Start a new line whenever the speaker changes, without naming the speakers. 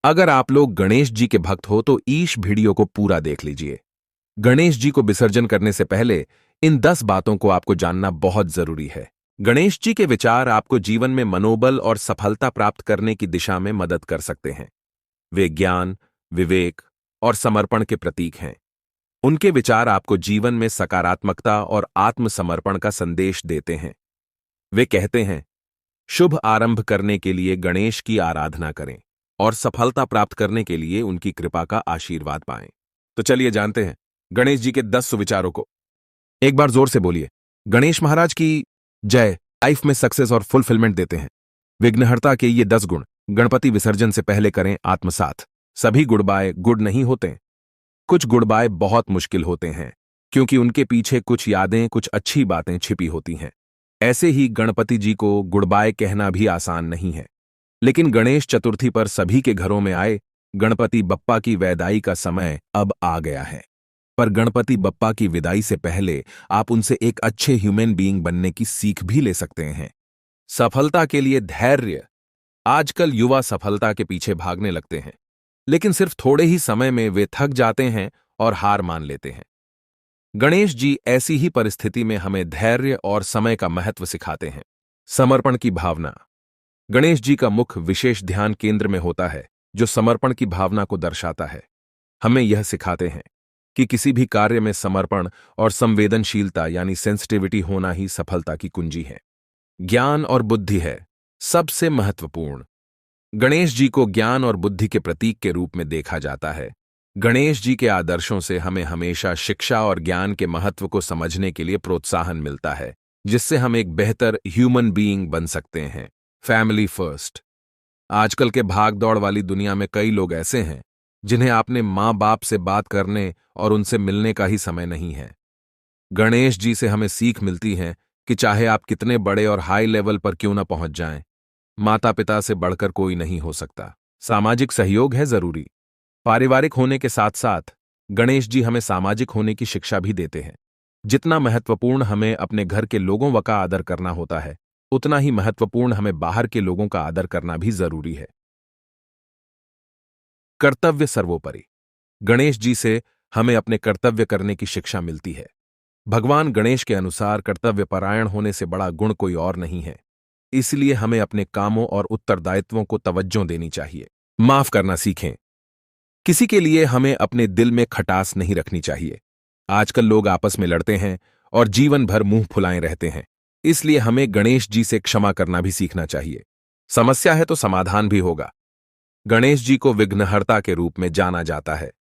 अगर आप लोग गणेश जी के भक्त हो तो ईश वीडियो को पूरा देख लीजिए। गणेश जी को विसर्जन करने से पहले इन 10 बातों को आपको जानना बहुत जरूरी है। गणेश जी के विचार आपको जीवन में मनोबल और सफलता प्राप्त करने की दिशा में मदद कर सकते हैं। वे ज्ञान, विवेक और समर्पण के प्रतीक हैं। उनके विचार आपको जीवन में सकारात्मकता और आत्मसमर्पण का संदेश देते हैं। वे कहते हैं, शुभ आरंभ करने के लिए गणेश की आराधना करें और सफलता प्राप्त करने के लिए उनकी कृपा का आशीर्वाद पाएं। तो चलिए जानते हैं गणेश जी के 10 सुविचारों को। एक बार जोर से बोलिए, गणेश महाराज की जय। लाइफ में सक्सेस और फुलफिलमेंट देते हैं। विघ्नहर्ता के ये 10 गुण गणपति विसर्जन से पहले करें आत्मसात। सभी गुड बाय गुड नहीं होते। कुछ गुड बाय बहुत मुश्किल होते हैं, क्योंकि उनके पीछे कुछ यादें, कुछ अच्छी बातें छिपी होती हैं। ऐसे ही गणपति जी को गुड बाय कहना भी आसान नहीं है। लेकिन गणेश चतुर्थी पर सभी के घरों में आए गणपति बप्पा की विदाई का समय अब आ गया है। पर गणपति बप्पा की विदाई से पहले आप उनसे एक अच्छे ह्यूमन बीइंग बनने की सीख भी ले सकते हैं। सफलता के लिए धैर्य। आजकल युवा सफलता के पीछे भागने लगते हैं, लेकिन सिर्फ थोड़े ही समय में वे थक जाते हैं और हार मान लेते हैं। गणेश जी ऐसी ही परिस्थिति में हमें धैर्य और समय का महत्व सिखाते हैं। समर्पण की भावना। गणेश जी का मुख विशेष ध्यान केंद्र में होता है, जो समर्पण की भावना को दर्शाता है। हमें यह सिखाते हैं कि किसी भी कार्य में समर्पण और संवेदनशीलता यानी सेंसिटिविटी होना ही सफलता की कुंजी है। ज्ञान और बुद्धि है सबसे महत्वपूर्ण। गणेश जी को ज्ञान और बुद्धि के प्रतीक के रूप में देखा जाता है। गणेश जी के आदर्शों से हमें हमेशा शिक्षा और ज्ञान के महत्व को समझने के लिए प्रोत्साहन मिलता है, जिससे हम एक बेहतर ह्यूमन बीइंग बन सकते हैं। Family first. आजकल के भाग दौड़ वाली दुनिया में कई लोग ऐसे हैं जिन्हें अपने माँ बाप से बात करने और उनसे मिलने का ही समय नहीं है। गणेश जी से हमें सीख मिलती है कि चाहे आप कितने बड़े और हाई लेवल पर क्यों न पहुंच जाएं, माता पिता से बढ़कर कोई नहीं हो सकता। सामाजिक सहयोग है जरूरी। पारिवारिक होने के साथ साथ गणेश जी हमें सामाजिक होने की शिक्षा भी देते हैं। जितना महत्वपूर्ण हमें अपने घर के लोगों का आदर करना होता है, उतना ही महत्वपूर्ण हमें बाहर के लोगों का आदर करना भी जरूरी है। कर्तव्य सर्वोपरि। गणेश जी से हमें अपने कर्तव्य करने की शिक्षा मिलती है। भगवान गणेश के अनुसार कर्तव्यपरायण होने से बड़ा गुण कोई और नहीं है। इसलिए हमें अपने कामों और उत्तरदायित्वों को तवज्जो देनी चाहिए। माफ करना सीखें। किसी के लिए हमें अपने दिल में खटास नहीं रखनी चाहिए। आजकल लोग आपस में लड़ते हैं और जीवन भर मुंह फुलाए रहते हैं। इसलिए हमें गणेश जी से क्षमा करना भी सीखना चाहिए। समस्या है तो समाधान भी होगा। गणेश जी को विघ्नहर्ता के रूप में जाना जाता है।